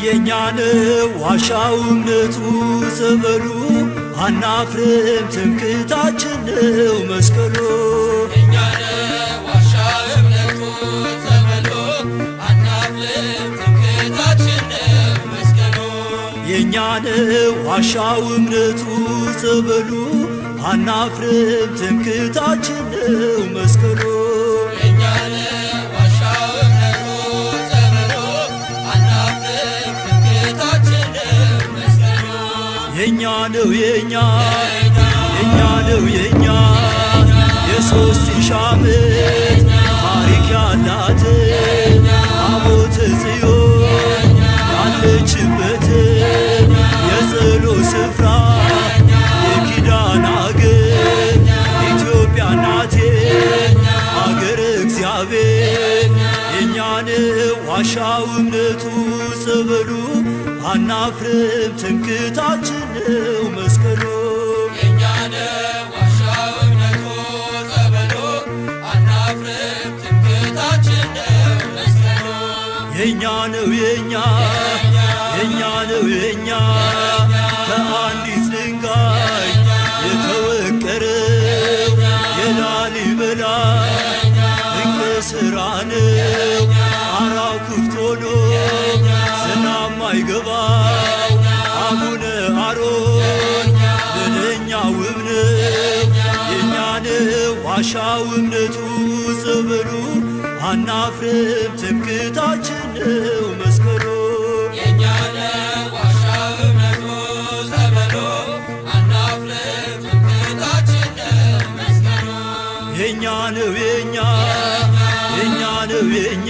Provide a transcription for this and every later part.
የኛ ነው ዋሻው እምነቱ ጸበሉ አናፍርም ትምክህታችን ነው መስቀሉ የኛ ነው ዋሻው እምነቱ ጸበሉ አናፍርም ትምክህታችን ነው መስቀሉ የኛ ነው ዋሻው እምነቱ ጸበሉ አናፍርም ትምክህታችን ነው መስቀሉ የኛ ነው ዋሻው እምነቱ ጸበሉ አናፍርም ትምክህታችን ነው መስቀሉ የኛ ነው የኛ ነው የኛ የሦስት ሺህ ዓመት ታሪክ ያላት ታቦተ ጽዮን ያለችበት የጸሎት ስፍራ የኪዳን አገር ኢትዮጵያ ናቴ አገረ እግዚአብሔር የኛ ነው ዋሻው እምነቱ ጸበሉ አናፍርም ትምክህታችን ነው መስቀሉ የኛ ነው ዋሻው እምነቱ ጸበሉ አናፍርም ትምክህታችን ነው መስቀሉ የኛ ነው የኛ ነው የኛ ከአንዲት ድንጋይ የተወቀረው የላሊበላ ድንቅ ሥራ ነው ጣራው ክፍት ሆኖ ዝናብ ማይገባው አቡነ አሮን ለእኛ ውብ ነው የኛ ነው ዋሻው እምነቱ ጸበሉ አናፍርም ትምክህታችን ነው መስቀሉ የኛ ነው ዋሻው እምነቱ ጸበሉ አናፍርም ትምክህታችን ነው መስቀሉ የኛ ነው የኛ ነው የኛ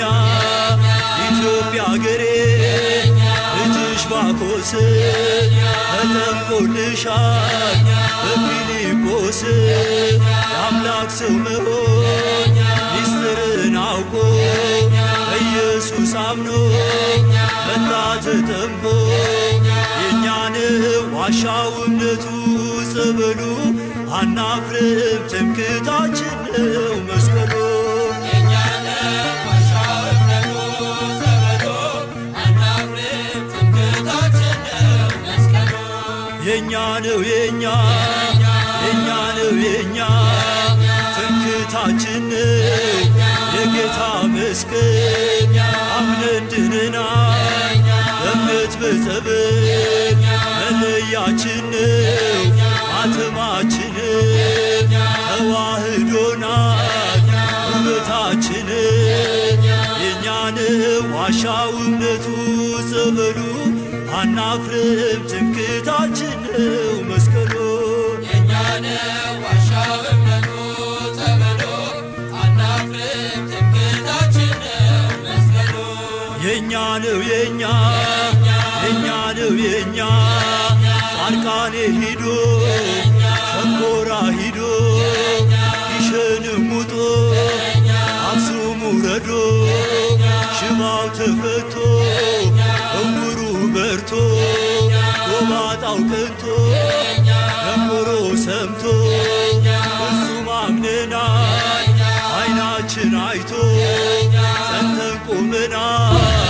ኢትዮጵያ አገሬ ልጅሽ ባኮስ ተጠምቆልሻል በፊልጶስ የአምላክ ሰው መሆን ሚስጥርን አውቆ ኢየሱስ አምኖ መጣ ተጠምቆ የኛ ነው ዋሻው እምነቱ ጸበሉ አናፍርም ትምክህታችን ነው መስቀሉ የኛ ነው ዋሻው እምነቱ ጸበሉ አናፍርም ትምክህታችን ነው መስቀሉ የኛ ነው የኛ ነው የኛ ትምክህታችን የጌታ መስቀል አምነን ድነናል በእምነት በጸበል መለያችን ነው ማተማችን ተዋህዶናል ውበታችን የኛ ነው ዋሻው እምነቱ ጸበሉ አናፍርም ትምክህታችን ነው መስቀሉ የኛ ነው ዋሻው እምነቱ ጸበሉ አናፍርም ትምክህታችን ነው መስቀሉ የኛ ነው የኛ ነው የኛ ጻድቃኔ ሂዶ ሸንኮራ ሂዶ ግሸንም ውጦ አክሱም ውረዶ ሽባው ተፈቶ እውሩ በርቶ ጎባጣው ቀንቶ ደንቆሮ ሰምቶ እሱም አምነናል አይናችን አይቶ ጸንተን ቆመናል